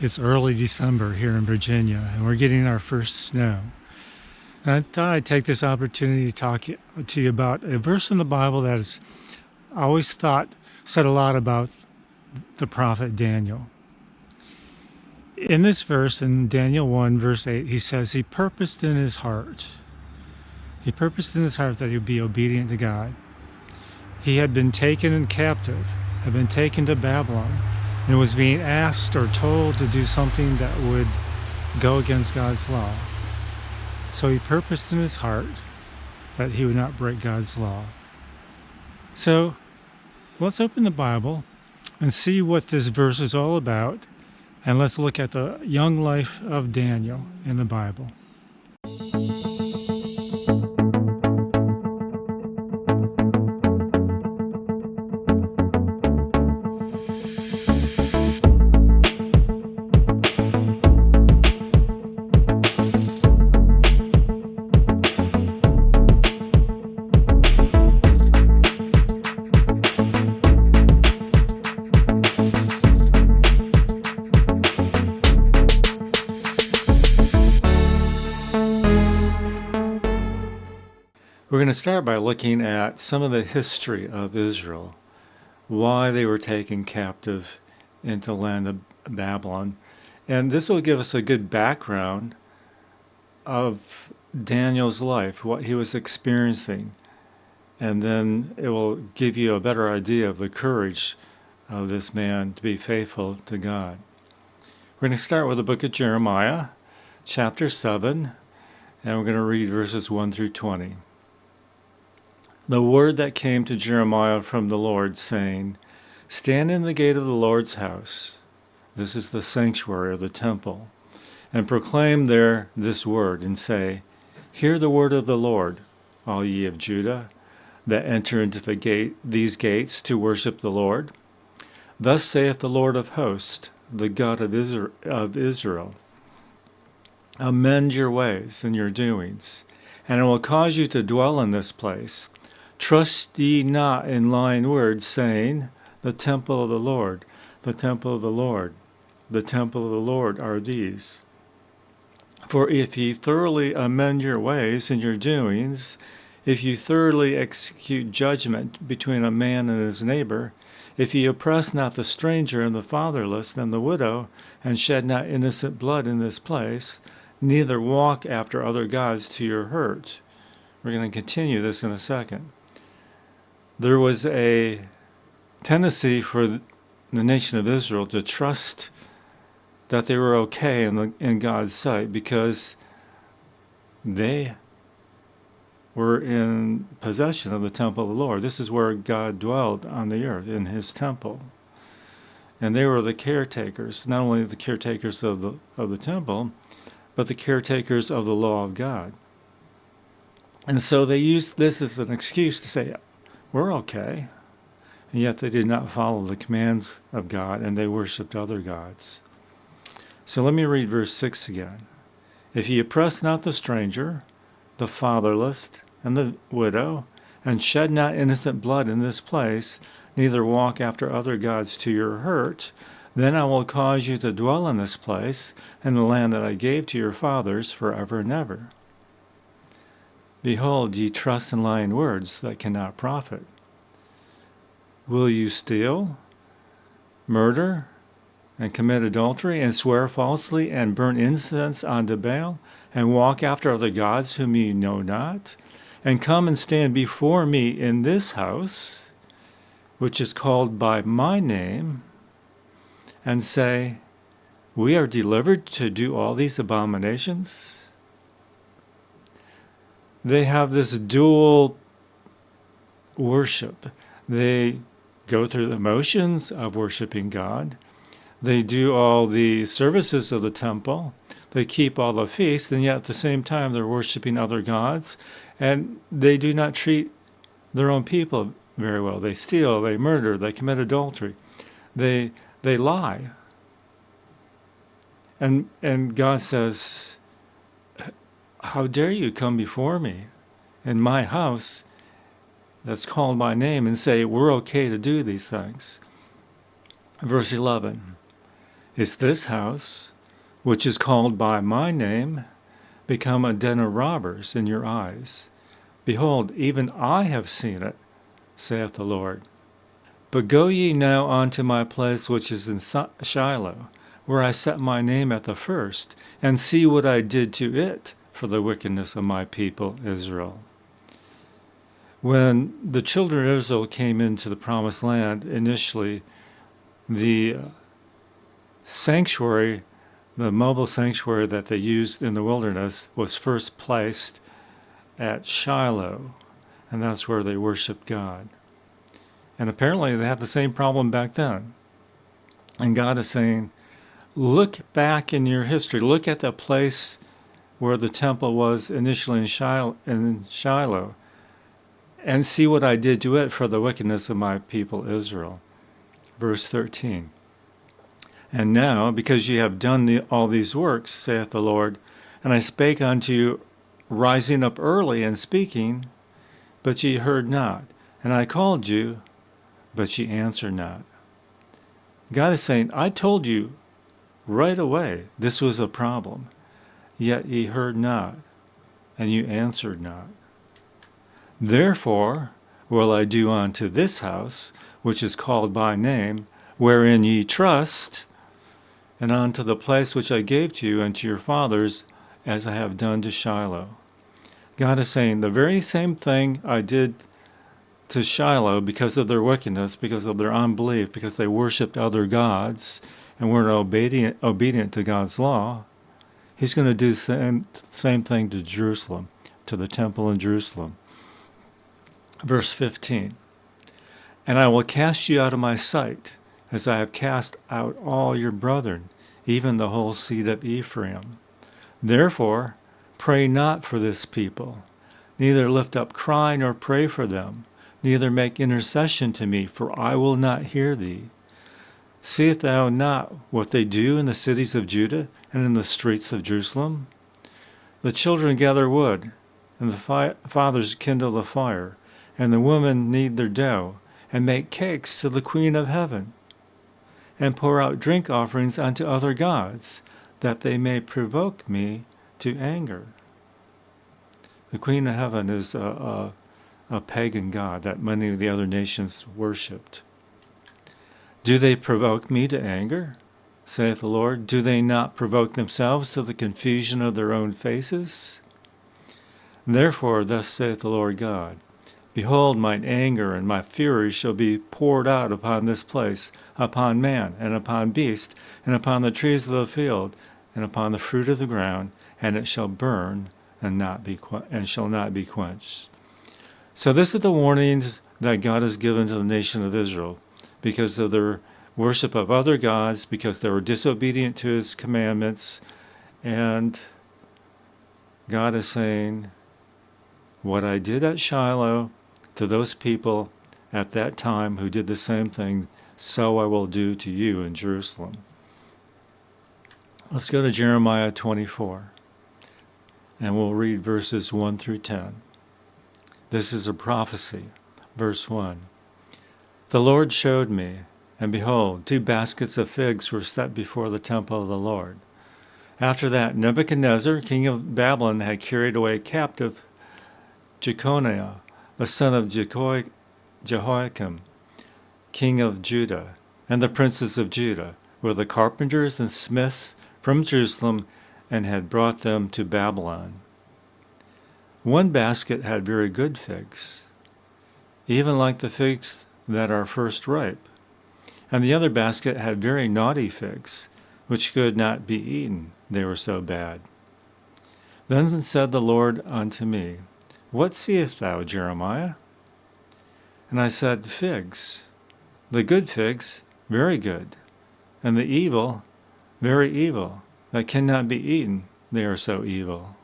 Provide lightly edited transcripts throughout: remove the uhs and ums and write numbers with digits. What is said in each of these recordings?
It's early December here in Virginia, and we're getting our first snow. And I thought I'd take this opportunity to talk to you about a verse in the Bible that has always thought said a lot about the prophet Daniel. In this verse, in Daniel 1, verse 8, he says, He purposed in his heart that he would be obedient to God. He had been taken in captive, had been taken to Babylon, and was being asked or told to do something that would go against God's law. So he purposed in his heart that he would not break God's law. So let's open the Bible and see what this verse is all about, and let's look at the young life of Daniel in the Bible. We're going to start by looking at some of the history of Israel, why they were taken captive into the land of Babylon. And this will give us a good background of Daniel's life, what he was experiencing. And then it will give you a better idea of the courage of this man to be faithful to God. We're going to start with the book of Jeremiah, chapter 7, and we're going to read verses 1 through 20. The word that came to Jeremiah from the Lord, saying, Stand in the gate of the Lord's house. This is the sanctuary of the temple. And proclaim there this word, and say, Hear the word of the Lord, all ye of Judah, that enter into these gates to worship the Lord. Thus saith the Lord of hosts, the God of Israel, Amend your ways and your doings, and I will cause you to dwell in this place. Trust ye not in lying words, saying, The temple of the Lord, the temple of the Lord, the temple of the Lord are these. For if ye thoroughly amend your ways and your doings, if you thoroughly execute judgment between a man and his neighbor, if ye oppress not the stranger and the fatherless and the widow, and shed not innocent blood in this place, neither walk after other gods to your hurt. We're going to continue this in a second. There was a tendency for the nation of Israel to trust that they were okay in God's sight because they were in possession of the temple of the Lord. This is where God dwelled on the earth, in his temple. And they were the caretakers, not only the caretakers of the temple, but the caretakers of the law of God. And so they used this as an excuse to say, we're okay. And yet they did not follow the commands of God, and they worshipped other gods. So let me read verse 6 again. If ye oppress not the stranger, the fatherless, and the widow, and shed not innocent blood in this place, neither walk after other gods to your hurt, then I will cause you to dwell in this place, in the land that I gave to your fathers forever and ever. Behold, ye trust in lying words that cannot profit. Will you steal, murder, and commit adultery, and swear falsely, and burn incense unto Baal, and walk after other gods whom ye know not, and come and stand before me in this house, which is called by my name, and say, We are delivered to do all these abominations? They have this dual worship. They go through the motions of worshiping God. They do all the services of the temple. They keep all the feasts, and yet at the same time they're worshiping other gods. And they do not treat their own people very well. They steal, they murder, they commit adultery. They lie. And God says, how dare you come before me in my house that's called by name and say, we're okay to do these things. Verse 11, Is this house, which is called by my name, become a den of robbers in your eyes? Behold, even I have seen it, saith the Lord. But go ye now unto my place which is in Shiloh, where I set my name at the first, and see what I did to it for the wickedness of my people Israel. When the children of Israel came into the promised land, initially, the sanctuary, the mobile sanctuary that they used in the wilderness, was first placed at Shiloh, and that's where they worshiped God. And apparently they had the same problem back then. And God is saying, look back in your history. Look at the place where the temple was initially in Shiloh, and see what I did to it for the wickedness of my people Israel. Verse 13. And now, because ye have done all these works, saith the Lord, and I spake unto you, rising up early and speaking, but ye heard not. And I called you, but ye answered not. God is saying, I told you right away this was a problem, yet ye heard not, and you answered not. Therefore will I do unto this house, which is called by name, wherein ye trust, and unto the place which I gave to you and to your fathers, as I have done to Shiloh. God is saying, the very same thing I did to Shiloh because of their wickedness, because of their unbelief, because they worshipped other gods and weren't obedient to God's law, he's going to do the same thing to Jerusalem, to the temple in Jerusalem. Verse 15, and I will cast you out of my sight, as I have cast out all your brethren, even the whole seed of Ephraim. Therefore, pray not for this people, neither lift up cry nor pray for them, neither make intercession to me, for I will not hear thee. Seest thou not what they do in the cities of Judah and in the streets of Jerusalem? The children gather wood, and the fathers kindle a fire, and the women knead their dough, and make cakes to the Queen of Heaven, and pour out drink offerings unto other gods, that they may provoke me to anger. The Queen of Heaven is a pagan god that many of the other nations worshipped. Do they provoke me to anger, saith the Lord? Do they not provoke themselves to the confusion of their own faces? Therefore, thus saith the Lord God, behold, mine anger and my fury shall be poured out upon this place, upon man, and upon beast, and upon the trees of the field, and upon the fruit of the ground, and it shall burn and shall not be quenched. So this is the warnings that God has given to the nation of Israel because of their worship of other gods, because they were disobedient to his commandments, and God is saying, what I did at Shiloh to those people at that time who did the same thing, so I will do to you in Jerusalem. Let's go to Jeremiah 24, and we'll read verses 1 through 10. This is a prophecy. Verse 1. The Lord showed me, and behold, 2 baskets of figs were set before the temple of the Lord. After that, Nebuchadnezzar, king of Babylon, had carried away captive Jeconiah, the son of Jehoiakim, king of Judah, and the princes of Judah, were the carpenters and smiths from Jerusalem, and had brought them to Babylon. One basket had very good figs, even like the figs that are first ripe, and the other basket had very naughty figs, which could not be eaten, they were so bad. Then said the Lord unto me, what seest thou, Jeremiah? And I said, figs, the good figs, very good, and the evil, very evil, that cannot be eaten, they are so evil.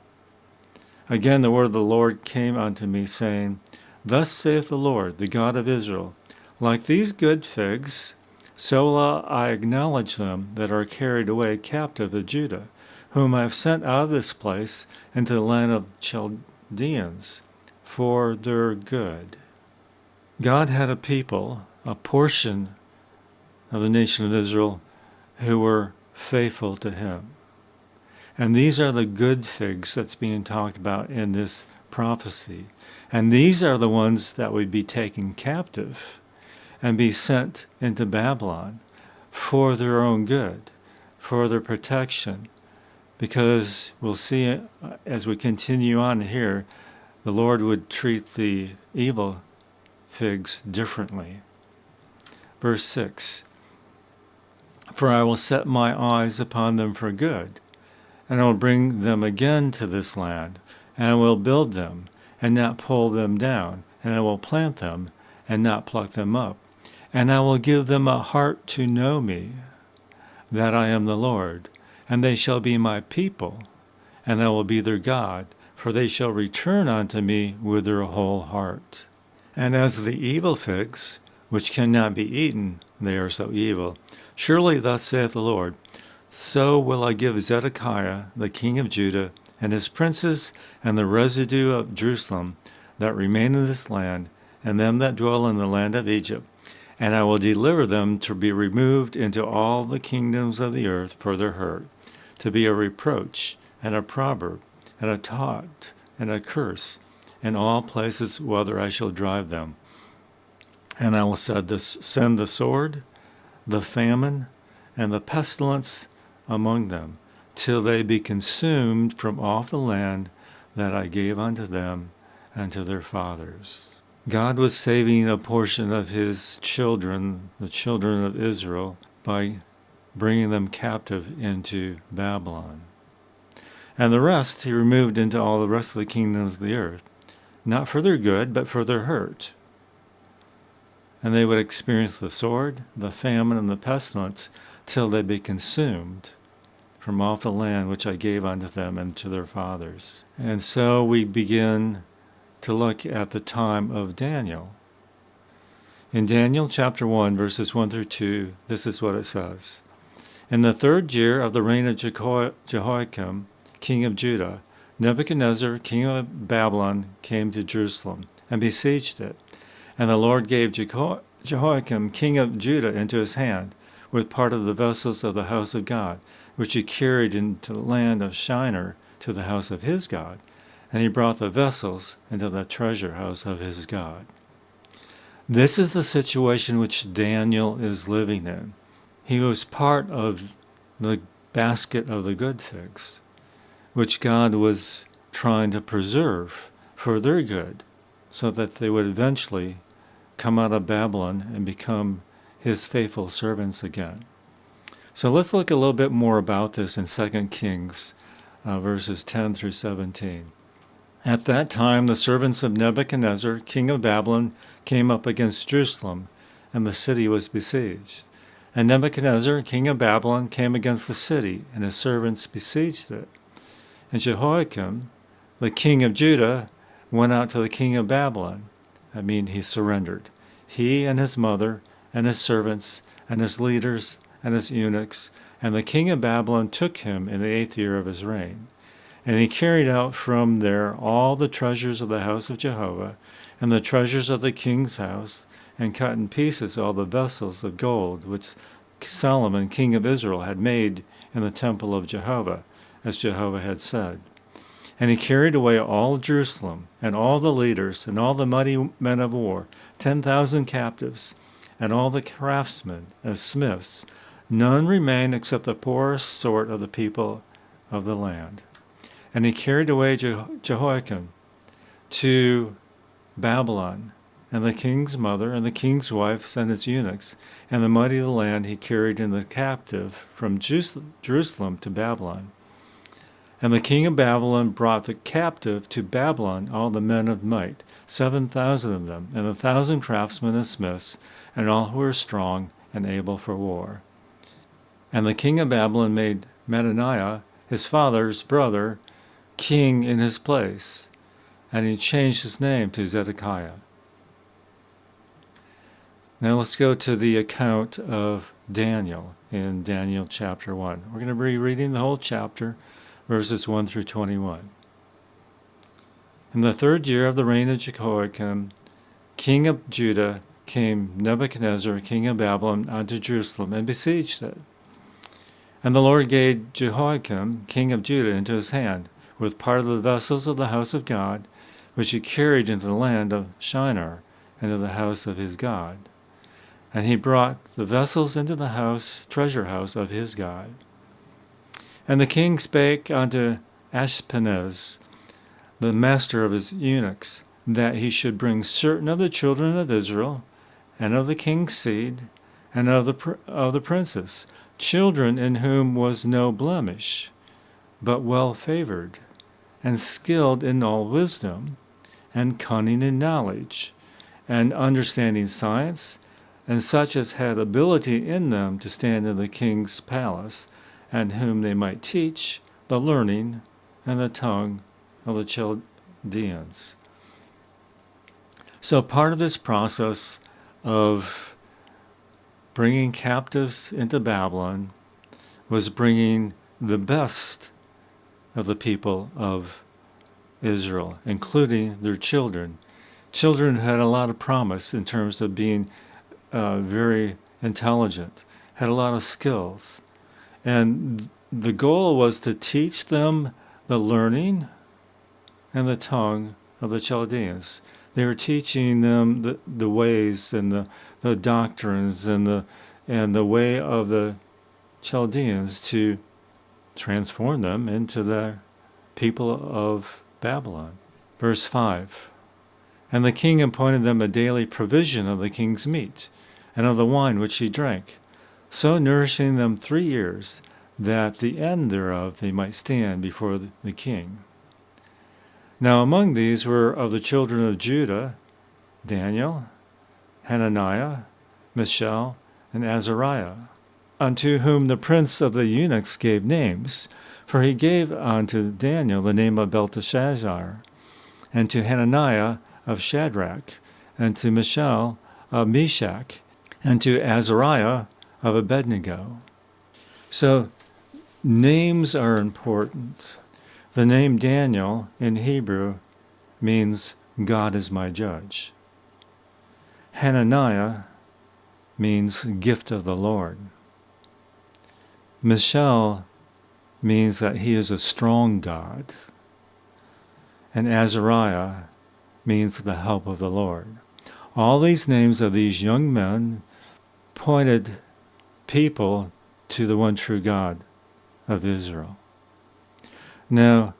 Again the word of the Lord came unto me, saying, thus saith the Lord, the God of Israel, like these good figs, so will I acknowledge them that are carried away captive of Judah, whom I have sent out of this place into the land of Chaldeans, for their good. God had a people, a portion of the nation of Israel, who were faithful to him. And these are the good figs that's being talked about in this prophecy. And these are the ones that would be taken captive and be sent into Babylon for their own good, for their protection. Because we'll see as we continue on here, the Lord would treat the evil figs differently. Verse 6, "For I will set my eyes upon them for good, and I will bring them again to this land, and I will build them, and not pull them down, and I will plant them, and not pluck them up. And I will give them a heart to know me, that I am the Lord, and they shall be my people, and I will be their God, for they shall return unto me with their whole heart. And as the evil figs, which cannot be eaten, they are so evil, surely thus saith the Lord, so will I give Zedekiah the king of Judah, and his princes, and the residue of Jerusalem that remain in this land, and them that dwell in the land of Egypt, and I will deliver them to be removed into all the kingdoms of the earth for their hurt, to be a reproach, and a proverb, and a taunt, and a curse, in all places whither I shall drive them. And I will send the sword, the famine, and the pestilence among them, till they be consumed from off the land that I gave unto them and to their fathers." God was saving a portion of his children, the children of Israel, by bringing them captive into Babylon. And the rest he removed into all the rest of the kingdoms of the earth, not for their good, but for their hurt. And they would experience the sword, the famine, and the pestilence, till they be consumed from off the land which I gave unto them and to their fathers. And so we begin to look at the time of Daniel. In Daniel chapter 1, verses 1 through 2, this is what it says. "In the 3rd year of the reign of Jehoiakim, king of Judah, Nebuchadnezzar, king of Babylon, came to Jerusalem and besieged it. And the Lord gave Jehoiakim, king of Judah, into his hand, with part of the vessels of the house of God, which he carried into the land of Shinar to the house of his God. And he brought the vessels into the treasure house of his God." This is the situation which Daniel is living in. He was part of the basket of the good figs, which God was trying to preserve for their good, so that they would eventually come out of Babylon and become his faithful servants again. So let's look a little bit more about this in 2 Kings verses 10 through 17. "At that time the servants of Nebuchadnezzar, king of Babylon, came up against Jerusalem, and the city was besieged. And Nebuchadnezzar, king of Babylon, came against the city, and his servants besieged it. And Jehoiakim, the king of Judah, went out to the king of Babylon." I mean, he surrendered. "He and his mother, and his servants, and his leaders, and his eunuchs, and the king of Babylon took him in the 8th year of his reign. And he carried out from there all the treasures of the house of Jehovah, and the treasures of the king's house, and cut in pieces all the vessels of gold which Solomon, king of Israel, had made in the temple of Jehovah, as Jehovah had said. And he carried away all Jerusalem, and all the leaders, and all the mighty men of war, 10,000 captives, and all the craftsmen and smiths. None remained except the poorest sort of the people of the land. And he carried away Jehoiakim to Babylon, and the king's mother, and the king's wives, and his eunuchs, and the mighty of the land he carried in the captive from Jerusalem to Babylon. And the king of Babylon brought the captive to Babylon all the men of might, 7,000 of them, and 1,000 craftsmen and smiths, and all who were strong and able for war. And the king of Babylon made Mattaniah, his father's brother, king in his place, and he changed his name to Zedekiah." Now let's go to the account of Daniel in Daniel chapter 1. We're going to be reading the whole chapter, verses 1 through 21. "In the 3rd year of the reign of Jehoiakim, king of Judah, came Nebuchadnezzar, king of Babylon, unto Jerusalem, and besieged it. And the Lord gave Jehoiakim, king of Judah, into his hand, with part of the vessels of the house of God, which he carried into the land of Shinar, into the house of his God. And he brought the vessels into the treasure house of his God. And the king spake unto Ashpenaz, the master of his eunuchs, that he should bring certain of the children of Israel, and of the king's seed, and of the princes, children in whom was no blemish, but well favored, and skilled in all wisdom, and cunning in knowledge, and understanding science, and such as had ability in them to stand in the king's palace, and whom they might teach the learning and the tongue of the Chaldeans. So part of this process of bringing captives into Babylon was bringing the best of the people of Israel, including their children. Children had a lot of promise in terms of being very intelligent, had a lot of skills. And the goal was to teach them the learning and the tongue of the Chaldeans. They were teaching them the ways and the doctrines and the way of the Chaldeans to transform them into the people of Babylon. Verse 5, And the king appointed them a daily provision of the king's meat, and of the wine which he drank, so nourishing them 3 years, that the end thereof they might stand before the king. Now among these were of the children of Judah, Daniel, Hananiah, Mishael, and Azariah, unto whom the prince of the eunuchs gave names, for he gave unto Daniel the name of Belteshazzar, and to Hananiah of Shadrach, and to Mishael of Meshach, and to Azariah of Abednego. So names are important. The name Daniel in Hebrew means God is my judge. Hananiah means gift of the Lord. Mishael means that he is a strong God. And Azariah means the help of the Lord. All these names of these young men pointed people to the one true God of Israel. Now,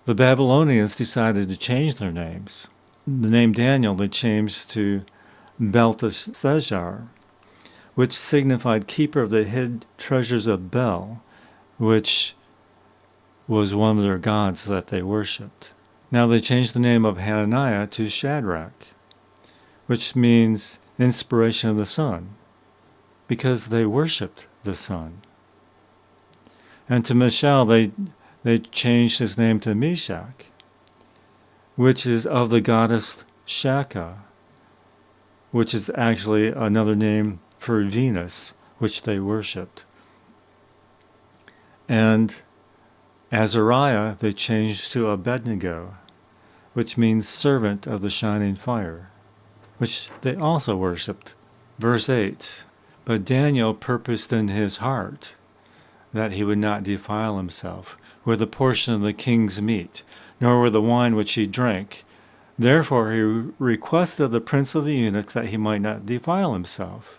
the Babylonians decided to change their names. The name Daniel they changed to Belteshazzar, which signified keeper of the hid treasures of Bel, which was one of their gods that they worshipped. Now they changed the name of Hananiah to Shadrach, which means inspiration of the sun, because they worshipped the sun. And to Mishael they changed his name to Meshach, which is of the goddess Shaka, which is actually another name for Venus, which they worshipped. And Azariah they changed to Abednego, which means servant of the shining fire, which they also worshipped. Verse 8, But Daniel purposed in his heart that he would not defile himself with a portion of the king's meat, nor with the wine which he drank. Therefore he requested of the prince of the eunuchs that he might not defile himself.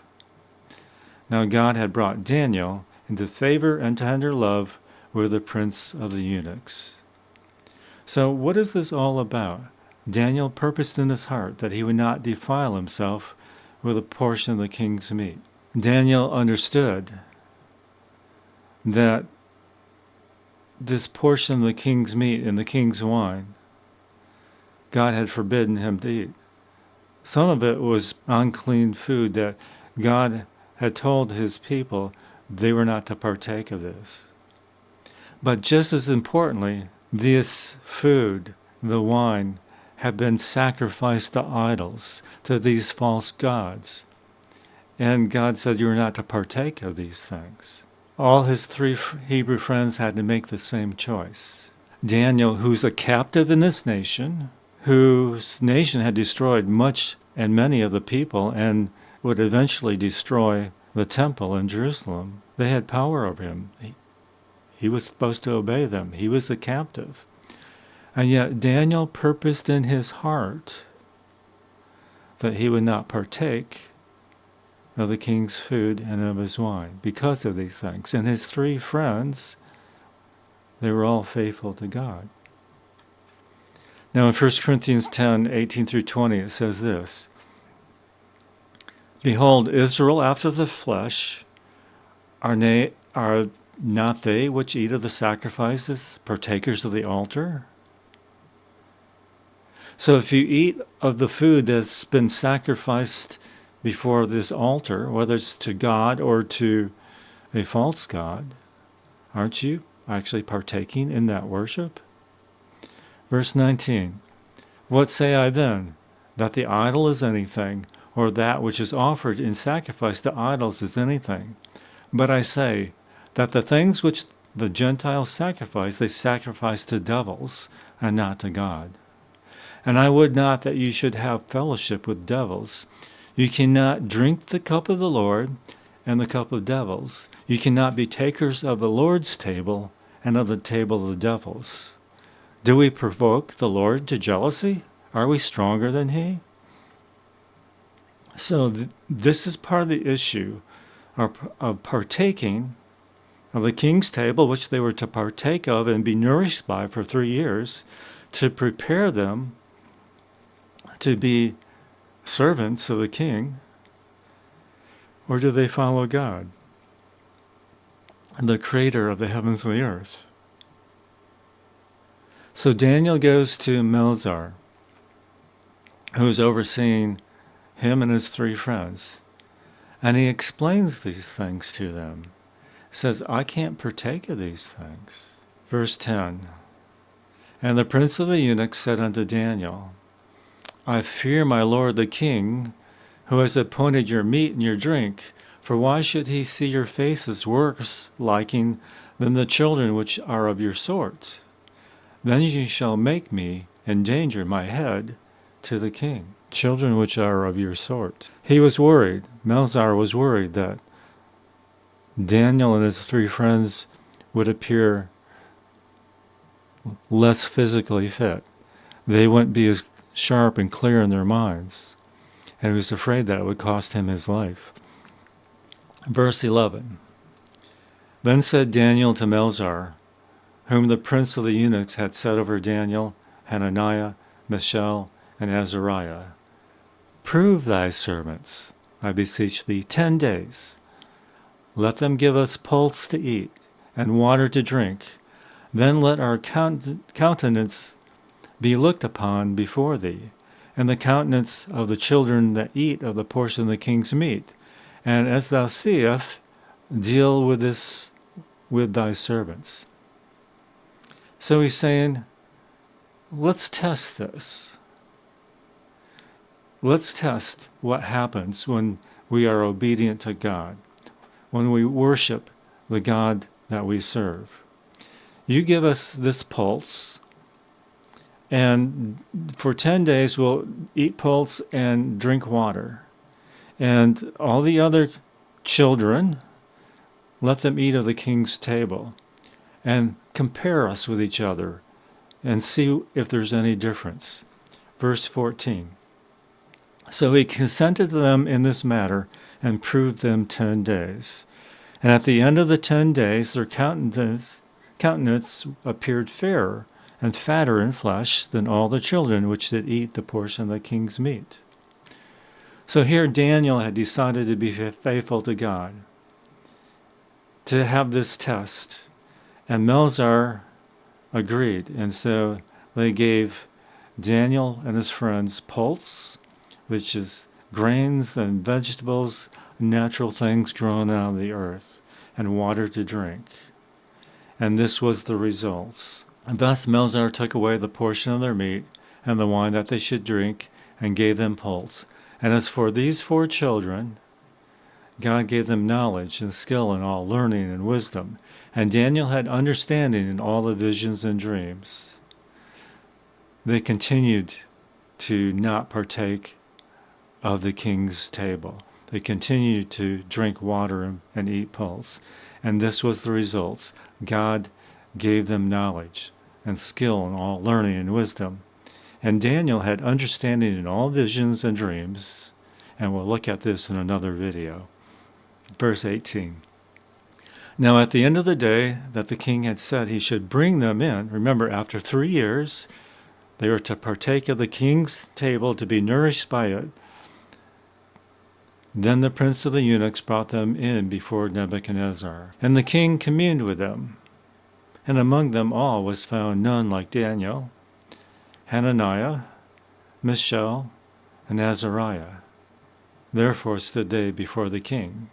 Now God had brought Daniel into favor and tender love with the prince of the eunuchs. So what is this all about? Daniel purposed in his heart that he would not defile himself with a portion of the king's meat. Daniel understood that this portion of the king's meat and the king's wine, God had forbidden him to eat. Some of it was unclean food that God had told his people they were not to partake of this. But just as importantly, this food, the wine, had been sacrificed to idols, to these false gods. And God said you are not to partake of these things. All his 3 Hebrew friends had to make the same choice. Daniel, who's a captive in this nation, whose nation had destroyed much and many of the people and would eventually destroy the temple in Jerusalem, they had power over him. He was supposed to obey them. He was the captive. And yet Daniel purposed in his heart that he would not partake of the king's food and of his wine because of these things. And his 3 friends, they were all faithful to God. Now in 1 Corinthians 10, 18 through 20, it says this, Behold, Israel after the flesh are not they which eat of the sacrifices partakers of the altar? So if you eat of the food that's been sacrificed before this altar, whether it's to God or to a false god, aren't you actually partaking in that worship? Verse 19, What say I then? That the idol is anything, or that which is offered in sacrifice to idols is anything. But I say that the things which the Gentiles sacrifice, they sacrifice to devils and not to God. And I would not that you should have fellowship with devils. You cannot drink the cup of the Lord and the cup of devils. You cannot be takers of the Lord's table and of the table of the devils. Do we provoke the Lord to jealousy? Are we stronger than he? So this is part of the issue of partaking of the king's table, which they were to partake of and be nourished by for 3 years, to prepare them to be servants of the king, or do they follow God, the creator of the heavens and the earth? So Daniel goes to Melzar, who's overseeing him and his 3 friends, and he explains these things to them. He says, I can't partake of these things. Verse 10, And the prince of the eunuchs said unto Daniel, I fear my lord the king, who has appointed your meat and your drink, for why should he see your faces worse liking than the children which are of your sort? Then you shall make me endanger my head to the king. Children which are of your sort. He was worried, Melzar was worried that Daniel and his 3 friends would appear less physically fit. They wouldn't be as sharp and clear in their minds. And he was afraid that it would cost him his life. Verse 11, Then said Daniel to Melzar, whom the prince of the eunuchs had set over Daniel, Hananiah, Mishael, and Azariah, Prove thy servants, I beseech thee, 10 days. Let them give us pulse to eat, and water to drink. Then let our countenance be looked upon before thee, and the countenance of the children that eat of the portion of the king's meat. And as thou seest, deal with this with thy servants. So he's saying, let's test this. Let's test what happens when we are obedient to God, when we worship the God that we serve. You give us this pulse, and for 10 days we'll eat pulse and drink water. And all the other children, let them eat of the king's table, and compare us with each other and see if there's any difference. Verse 14. So he consented to them in this matter and proved them 10 days. And at the end of the 10 days, their countenance appeared fairer and fatter in flesh than all the children which did eat the portion of the king's meat. So here Daniel had decided to be faithful to God, to have this test. And Melzar agreed. And so they gave Daniel and his friends pulse, which is grains and vegetables, natural things grown out of the earth, and water to drink. And this was the results. And thus Melzar took away the portion of their meat and the wine that they should drink, and gave them pulse. And as for these 4 children, God gave them knowledge and skill in all learning and wisdom. And Daniel had understanding in all the visions and dreams. They continued to not partake of the king's table. They continued to drink water and eat pulse. And this was the results. God gave them knowledge and skill in all learning and wisdom. And Daniel had understanding in all visions and dreams. And we'll look at this in another video. Verse 18. Now at the end of the day that the king had said he should bring them in, remember, after 3 years, they were to partake of the king's table, to be nourished by it. Then the prince of the eunuchs brought them in before Nebuchadnezzar. And the king communed with them. And among them all was found none like Daniel, Hananiah, Mishael, and Azariah. Therefore stood they before the king.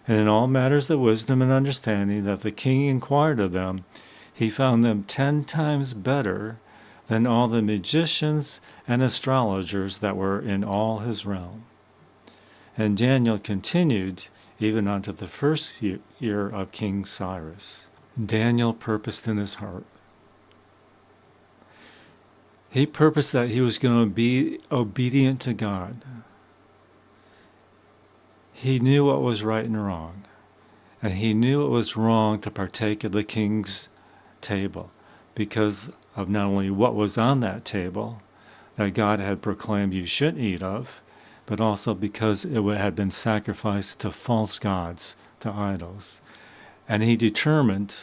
And in all matters of wisdom and understanding that the king inquired of them, he found them 10 times better than all the magicians and astrologers that were in all his realm. And Daniel continued even unto the first year of King Cyrus. Daniel purposed in his heart. He purposed that he was going to be obedient to God. He knew what was right and wrong. And he knew it was wrong to partake of the king's table because of not only what was on that table that God had proclaimed you shouldn't eat of, but also because it had been sacrificed to false gods, to idols. And he determined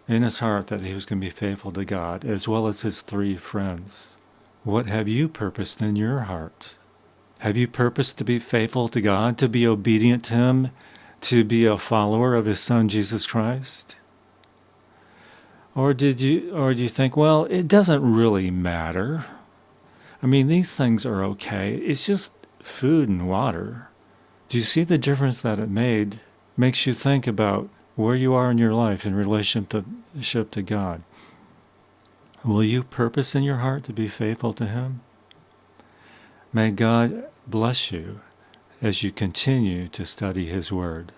in his heart that he was going to be faithful to God, as well as his 3 friends. What have you purposed in your heart? Have you purposed to be faithful to God, to be obedient to him, to be a follower of his Son, Jesus Christ? Or do you think, well, it doesn't really matter. I mean, these things are okay. It's just food and water. Do you see the difference that it makes you think about where you are in your life in relationship to God? Will you purpose in your heart to be faithful to him? May God bless you as you continue to study his word.